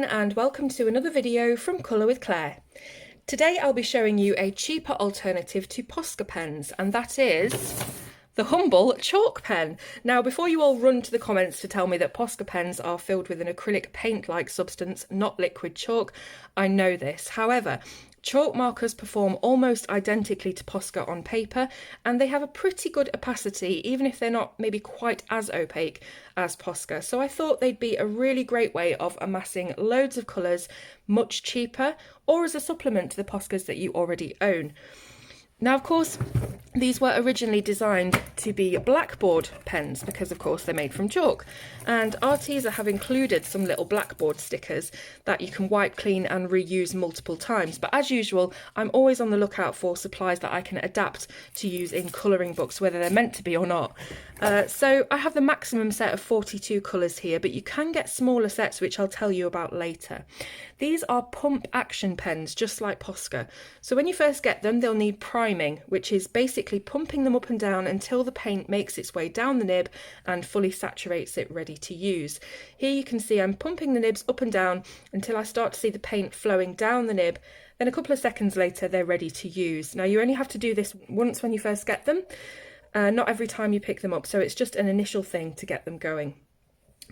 and welcome to another video from Colour with Claire. Today I'll be showing you a cheaper alternative to Posca pens, and that is the humble chalk pen. Now, before you all run to the comments to tell me that Posca pens are filled with an acrylic paint-like substance, not liquid chalk, I know this. However, chalk markers perform almost identically to Posca on paper, and they have a pretty good opacity, even if they're not maybe quite as opaque as Posca. So I thought they'd be a really great way of amassing loads of colours much cheaper, or as a supplement to the Poscas that you already own. Now, of course, these were originally designed to be blackboard pens because, of course, they're made from chalk. And Arteza have included some little blackboard stickers that you can wipe clean and reuse multiple times. But as usual, I'm always on the lookout for supplies that I can adapt to use in colouring books, whether they're meant to be or not. So I have the maximum set of 42 colours here, but you can get smaller sets, which I'll tell you about later. These are pump action pens, just like Posca. So when you first get them, they'll need priming, which is basically pumping them up and down until the paint makes its way down the nib and fully saturates it, ready to use. Here you can see I'm pumping the nibs up and down until I start to see the paint flowing down the nib. Then a couple of seconds later, they're ready to use. Now, you only have to do this once when you first get them, not every time you pick them up, so it's just an initial thing to get them going.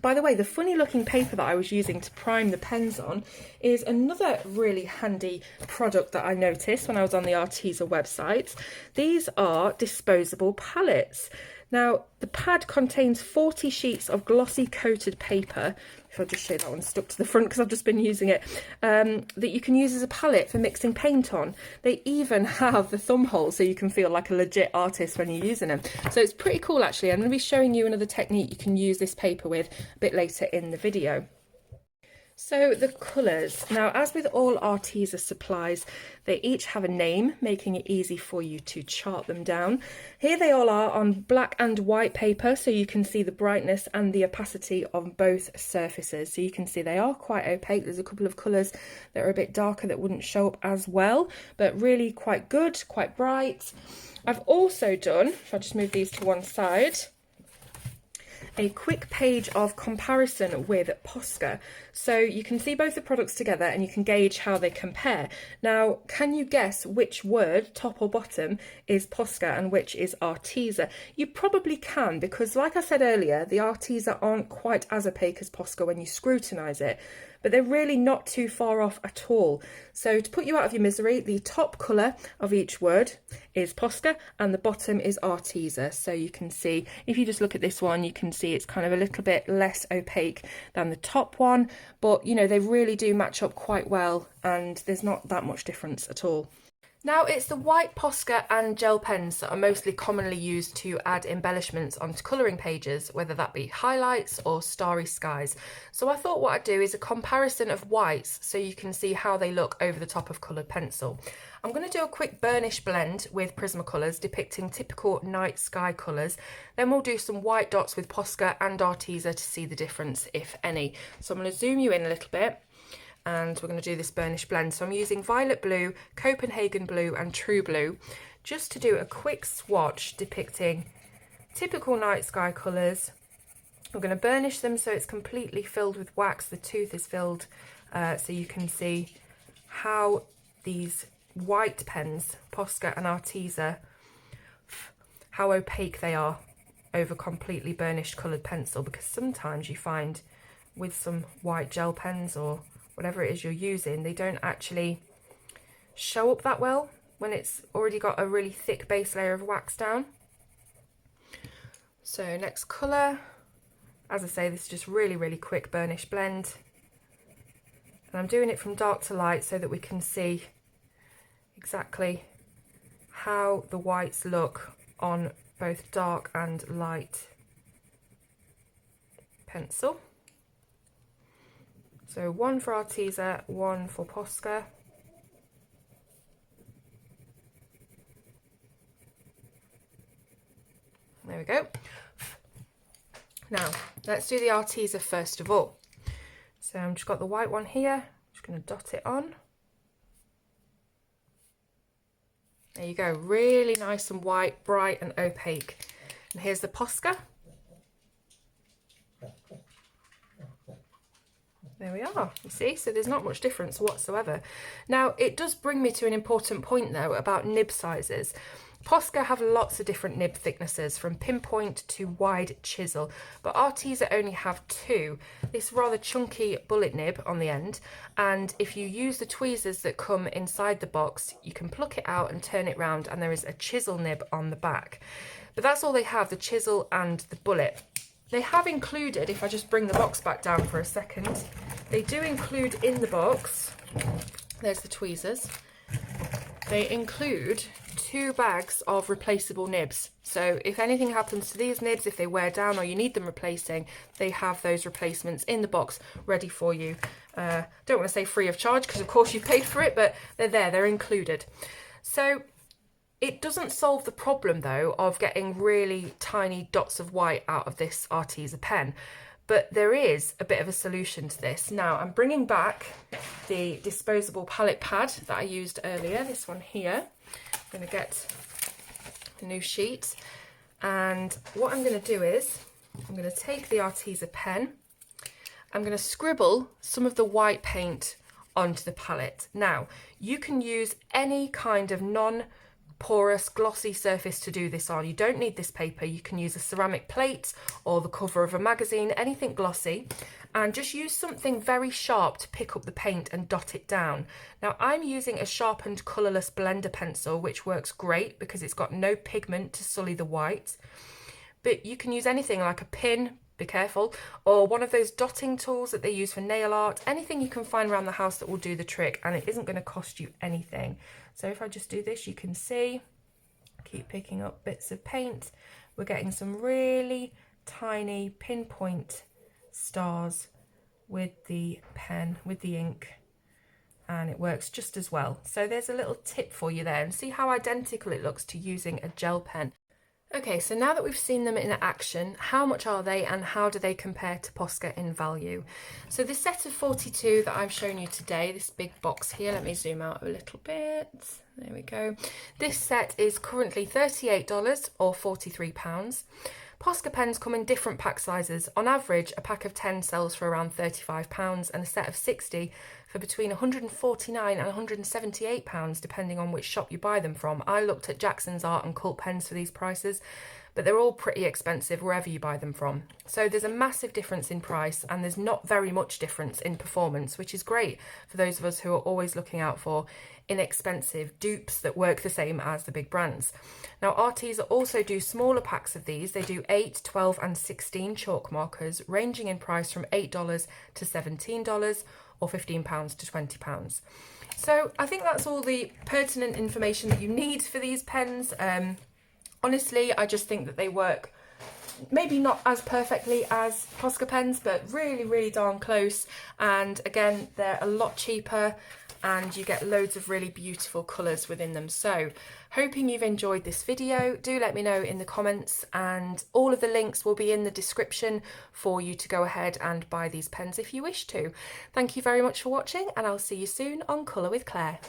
By the way, the funny looking paper that I was using to prime the pens on is another really handy product that I noticed when I was on the Arteza website. These are disposable palettes. Now, the pad contains 40 sheets of glossy coated paper. If I'll just show that one stuck to the front because I've just been using it, that you can use as a palette for mixing paint on. They even have the thumb hole so you can feel like a legit artist when you're using them. So it's pretty cool actually. I'm going to be showing you another technique you can use this paper with a bit later in the video. So the colours. Now, as with all Arteza supplies, they each have a name, making it easy for you to chart them down. Here they all are on black and white paper, so you can see the brightness and the opacity on both surfaces. So you can see they are quite opaque. There's a couple of colours that are a bit darker that wouldn't show up as well, but really quite good, quite bright. I've also done, if I just move these to one side, a quick page of comparison with Posca. So you can see both the products together and you can gauge how they compare. Now, can you guess which word, top or bottom, is Posca and which is Arteza? You probably can, because like I said earlier, the Arteza aren't quite as opaque as Posca when you scrutinise it, but they're really not too far off at all. So to put you out of your misery, the top colour of each word is Posca and the bottom is Arteza. So you can see, if you just look at this one, you can see it's kind of a little bit less opaque than the top one, but you know, they really do match up quite well and there's not that much difference at all. Now, it's the white Posca and gel pens that are mostly commonly used to add embellishments onto colouring pages, whether that be highlights or starry skies. So I thought what I'd do is a comparison of whites so you can see how they look over the top of coloured pencil. I'm going to do a quick Burnish Blend with Prismacolors depicting typical night sky colours. Then we'll do some white dots with Posca and Arteza to see the difference, if any. So I'm going to zoom you in a little bit. And we're going to do this Burnish Blend. So I'm using Violet Blue, Copenhagen Blue and True Blue just to do a quick swatch depicting typical night sky colours. I'm going to burnish them so it's completely filled with wax. The tooth is filled so you can see how these white pens, Posca and Arteza, how opaque they are over completely burnished coloured pencil, because sometimes you find with some white gel pens or whatever it is you're using, they don't actually show up that well when it's already got a really thick base layer of wax down. So next colour, as I say, this is just really quick Burnish Blend. And I'm doing it from dark to light so that we can see exactly how the whites look on both dark and light pencil. So one for Arteza, one for Posca. There we go. Now, let's do the Arteza first of all. So I've just got the white one here. Just going to dot it on. There you go. Really nice and white, bright and opaque. And here's the Posca. There we are, you see, so there's not much difference whatsoever. Now, it does bring me to an important point though about nib sizes. Posca have lots of different nib thicknesses, from pinpoint to wide chisel, but Arteza only have two. This rather chunky bullet nib on the end, and if you use the tweezers that come inside the box, you can pluck it out and turn it round, and there is a chisel nib on the back. But that's all they have, the chisel and the bullet. They have included, if I just bring the box back down for a second, they do include in the box, there's the tweezers, they include 2 bags of replaceable nibs. So if anything happens to these nibs, if they wear down or you need them replacing, they have those replacements in the box ready for you. Don't want to say free of charge because of course you've paid for it, but they're there, they're included. So it doesn't solve the problem though of getting really tiny dots of white out of this Arteza pen, but there is a bit of a solution to this. Now I'm bringing back the disposable palette pad that I used earlier, this one here. I'm going to get the new sheet, and what I'm going to do is I'm going to take the Arteza pen, I'm going to scribble some of the white paint onto the palette. Now you can use any kind of non-porous glossy surface to do this on. You don't need this paper, you can use a ceramic plate or the cover of a magazine, anything glossy, and just use something very sharp to pick up the paint and dot it down. Now I'm using a sharpened colourless blender pencil, which works great because it's got no pigment to sully the white, but you can use anything like a pin, be careful, or one of those dotting tools that they use for nail art, anything you can find around the house that will do the trick, and it isn't going to cost you anything. So if I just do this, you can see, keep picking up bits of paint, we're getting some really tiny pinpoint stars with the pen, with the ink, and it works just as well. So there's a little tip for you there, and see how identical it looks to using a gel pen. Okay, so now that we've seen them in action, how much are they and how do they compare to Posca in value? So this set of 42 that I've shown you today, this big box here, let me zoom out a little bit, there we go. This set is currently $38 or £43. Posca pens come in different pack sizes. On average, a pack of 10 sells for around £35 and a set of 60 for between £149 and £178, depending on which shop you buy them from. I looked at Jackson's Art and Cult pens for these prices, but they're all pretty expensive wherever you buy them from. So there's a massive difference in price, and there's not very much difference in performance, which is great for those of us who are always looking out for inexpensive dupes that work the same as the big brands. Now Arteza also do smaller packs of these. They do 8, 12 and 16 chalk markers, ranging in price from $8 to $17 or £15 to £20. So I think that's all the pertinent information that you need for these pens. Honestly, I just think that they work maybe not as perfectly as Posca pens, but really, really darn close. And again, they're a lot cheaper and you get loads of really beautiful colours within them. So hoping you've enjoyed this video. Do let me know in the comments, and all of the links will be in the description for you to go ahead and buy these pens if you wish to. Thank you very much for watching, and I'll see you soon on Colour with Claire.